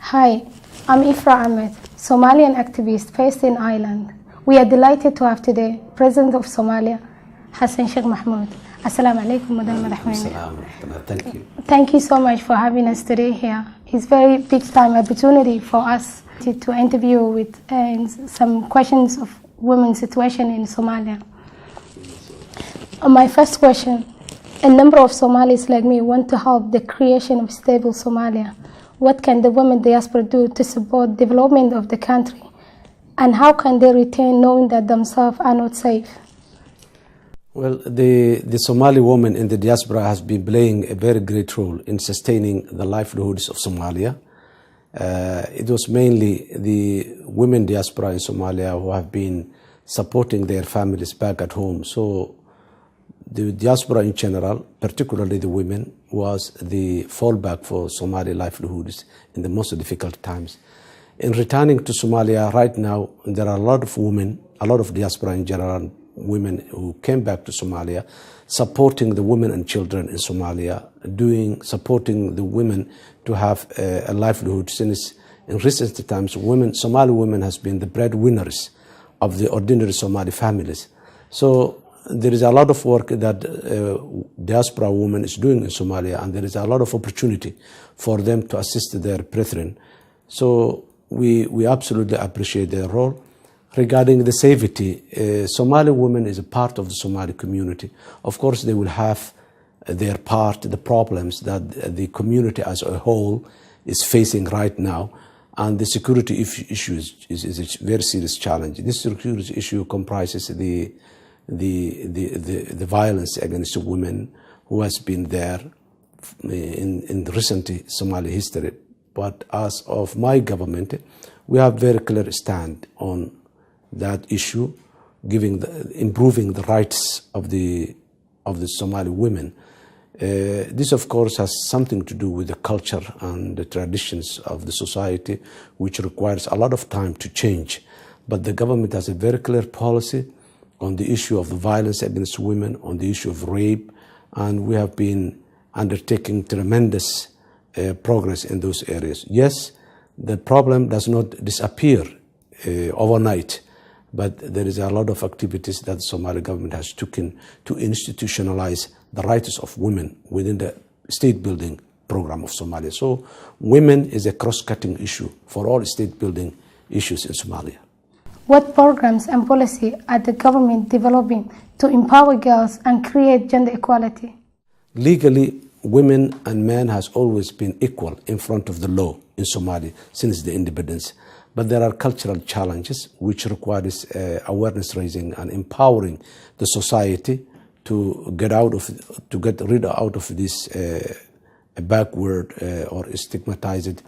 Hi, I'm Ifrah Ahmed, Somalian activist based in Ireland. We are delighted to have today President of Somalia, Hassan Sheikh Mohamud. Assalamu alaikum, Madam Rahman. Thank you. Thank you so much for having us today here. It's a very big time opportunity for us to interview with some questions of women's situation in Somalia. My first question, a number of Somalis like me want to help the creation of stable Somalia. What can the women diaspora do to support development of the country? And how can they retain knowing that themselves are not safe? Well, the Somali woman in the diaspora has been playing a very great role in sustaining the livelihoods of Somalia. It was mainly the women diaspora in Somalia who have been supporting their families back at home. So the diaspora in general, particularly the women, was the fallback for Somali livelihoods in the most difficult times. In returning to Somalia right now, there are a lot of women, a lot of diaspora in general, women who came back to Somalia, supporting the women and children in Somalia, supporting the women to have a livelihood. Since in recent times, Somali women has been the breadwinners of the ordinary Somali families. So there is a lot of work that diaspora women is doing in Somalia, and there is a lot of opportunity for them to assist their brethren. So we absolutely appreciate their role. Regarding the safety, Somali women is a part of the Somali community. Of course, they will have their part, the problems that the community as a whole is facing right now. And the security issue is a very serious challenge. This security issue comprises the violence against women who has been there in recent Somali history. But as of my government, we have very clear stand on that issue, improving the rights of the Somali women. This, of course, has something to do with the culture and the traditions of the society, which requires a lot of time to change. But the government has a very clear policy on the issue of the violence against women, on the issue of rape, and we have been undertaking tremendous progress in those areas. Yes, the problem does not disappear overnight, but there is a lot of activities that the Somali government has taken to institutionalize the rights of women within the state building program of Somalia. So women is a cross-cutting issue for all state building issues in Somalia. What programs and policy are the government developing to empower girls and create gender equality? Legally, women and men has always been equal in front of the law in Somalia since the independence. But there are cultural challenges which requires awareness raising and empowering the society to get rid of this backward or stigmatized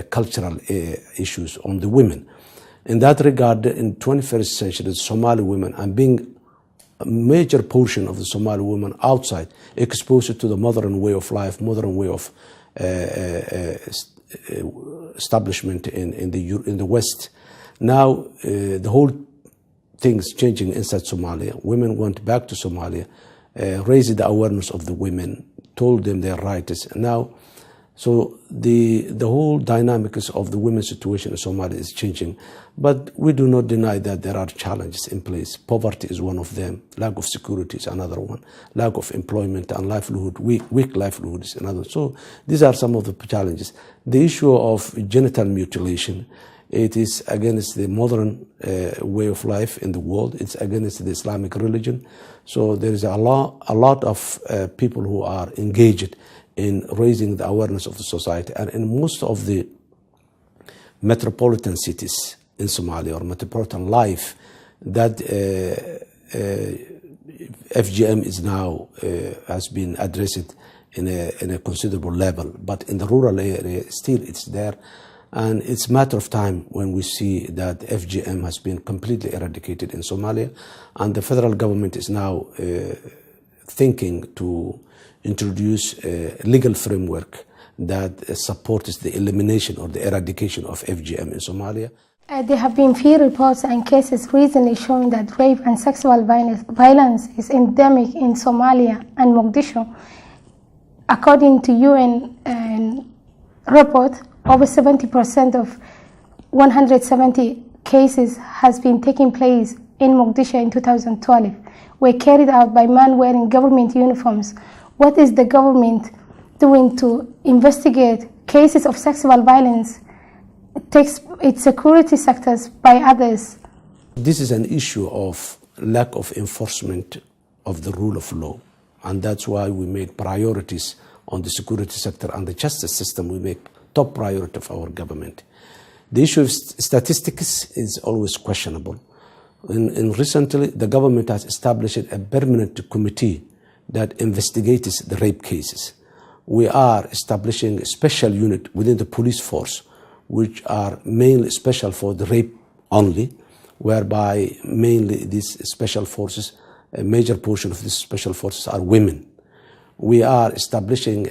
cultural issues on the women. In that regard, in 21st century, the Somali women, and being a major portion of the Somali women outside, exposed to the modern way of life, modern way of establishment in the West. Now the whole thing is changing inside Somalia. Women went back to Somalia, raised the awareness of the women, told them their rights. Now, so the whole dynamics of the women's situation in Somalia is changing. But we do not deny that there are challenges in place. Poverty is one of them. Lack of security is another one. Lack of employment and livelihood, weak livelihood is another. So these are some of the challenges. The issue of genital mutilation, it is against the modern way of life in the world. It's against the Islamic religion. So there is a lot of people who are engaged in raising the awareness of the society. And in most of the metropolitan cities in Somalia, or metropolitan life, that FGM is now has been addressed in a considerable level. But in the rural area, still it's there. And it's a matter of time when we see that FGM has been completely eradicated in Somalia. And the federal government is now thinking to introduce a legal framework that supports the elimination or the eradication of FGM in Somalia. There have been few reports and cases recently showing that rape and sexual violence is endemic in Somalia and Mogadishu. According to UN report, over 70% of 170 cases has been taking place in Mogadishu in 2012 were carried out by men wearing government uniforms. What is the government doing to investigate cases of sexual violence, takes its security sectors by others? This is an issue of lack of enforcement of the rule of law, and that's why we made priorities on the security sector and the justice system. We make top priority of our government. The issue of statistics is always questionable. Recently, the government has established a permanent committee that investigates the rape cases. We are establishing a special unit within the police force, which are mainly special for the rape only, whereby mainly these special forces, a major portion of these special forces are women. We are establishing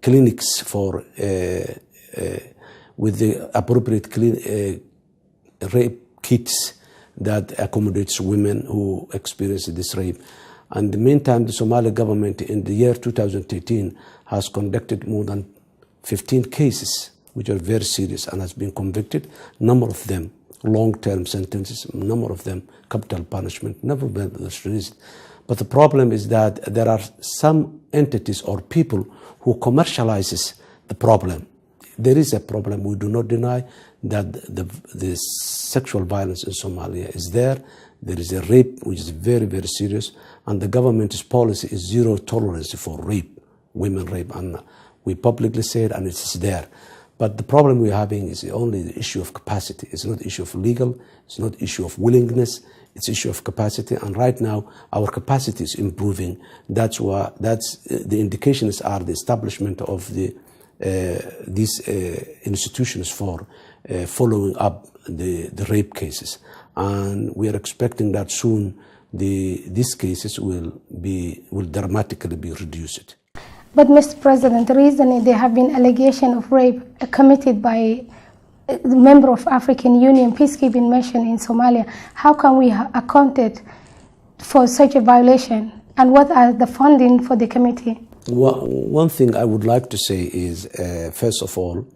clinics for with the appropriate rape kits that accommodates women who experience this rape. And in the meantime, the Somali government in the year 2013 has conducted more than 15 cases which are very serious and has been convicted. Number of them long-term sentences, number of them capital punishment, never been released. But the problem is that there are some entities or people who commercializes the problem. There is a problem. We do not deny that the sexual violence in Somalia is there. There is a rape which is very, very serious, and the government's policy is zero tolerance for rape, women rape, and we publicly say it, and it is there. But the problem we're having is only the issue of capacity. It's not the issue of legal, it's not the issue of willingness, it's the issue of capacity. And right now, our capacity is improving. That's the indications are the establishment of these institutions for following up the rape cases. And we are expecting that soon these cases will dramatically be reduced. But Mr. President, recently there have been allegations of rape committed by a member of African Union peacekeeping mission in Somalia. How can we account for such a violation? And what are the funding for the committee? One thing I would like to say is, first of all,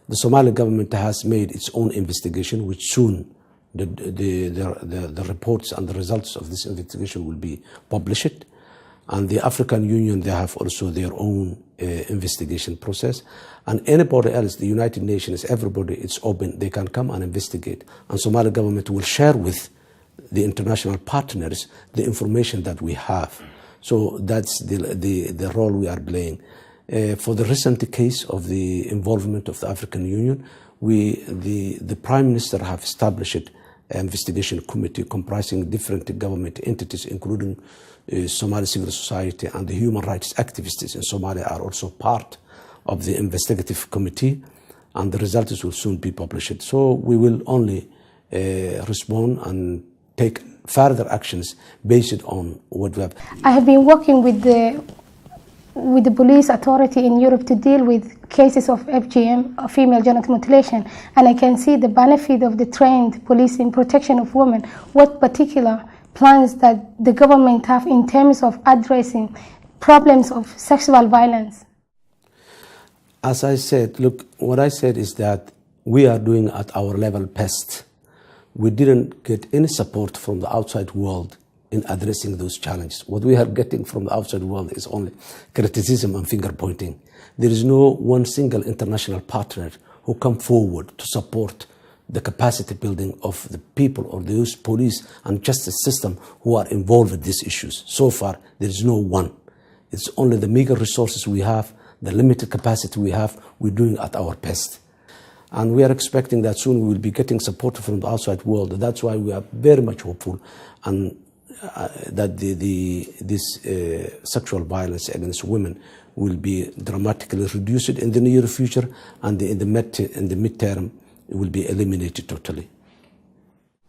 the Somali government has made its own investigation, which soon the reports and the results of this investigation will be published. And the African Union, they have also their own investigation process. And anybody else, the United Nations, everybody, it's open. They can come and investigate. And Somali government will share with the international partners the information that we have. So that's the role we are playing. For the recent case of the involvement of the African Union, the Prime Minister have established an investigation committee comprising different government entities, including Somali civil society, and the human rights activists in Somalia are also part of the investigative committee, and the results will soon be published. So we will only respond and take further actions based on what we have. I have been working with the police authority in Europe to deal with cases of FGM, female genital mutilation, and I can see the benefit of the trained police in protection of women. What particular plans that the government have in terms of addressing problems of sexual violence? As I said, look, what I said is that we are doing at our level best. We didn't get any support from the outside world in addressing those challenges. What we are getting from the outside world is only criticism and finger pointing. There is no one single international partner who come forward to support the capacity building of the people or those police and justice system who are involved with these issues. So far, there is no one. It's only the meager resources we have, the limited capacity we have, we're doing at our best. And we are expecting that soon we will be getting support from the outside world. That's why we are very much hopeful and that this sexual violence against women will be dramatically reduced in the near future, and in the midterm it will be eliminated totally.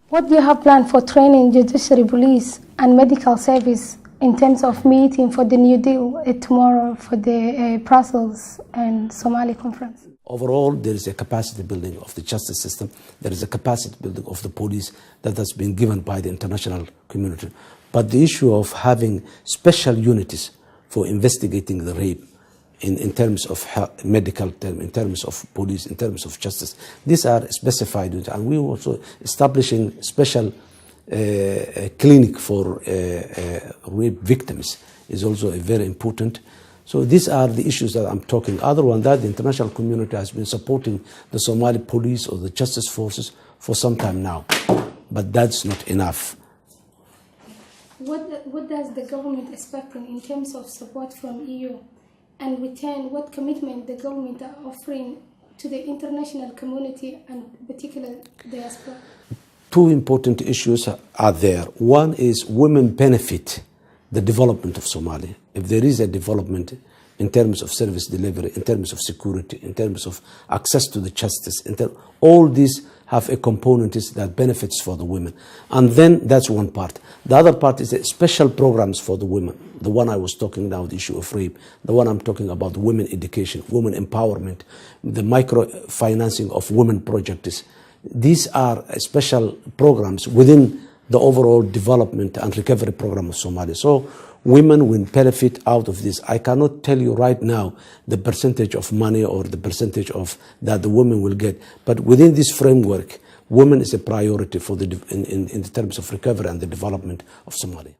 What do you have planned for training judiciary, police and medical service in terms of meeting for the New Deal tomorrow for the Brussels and Somali conference? Overall, there is a capacity building of the justice system. There is a capacity building of the police that has been given by the international community. But the issue of having special units for investigating the rape in terms of medical term, in terms of police, in terms of justice. These are specified, and we also establishing special clinic for rape victims is also very important. So these are the issues that I'm talking. Other than that, the international community has been supporting the Somali police or the justice forces for some time now, but that's not enough. What does the government expect in terms of support from EU? And return, what commitment the government are offering to the international community and particular diaspora? Two important issues are there. One is women benefit the development of Somalia. If there is a development in terms of service delivery, in terms of security, in terms of access to the justice, all these have a component that benefits for the women. And then that's one part. The other part is the special programs for the women. The one I was talking now, the issue of rape. The one I'm talking about, women education, women empowerment, the microfinancing of women projects. These are special programs within the overall development and recovery program of Somalia. So women will benefit out of this. I cannot tell you right now the percentage of money or the percentage of that the women will get, but within this framework, women is a priority for in terms of recovery and the development of Somalia.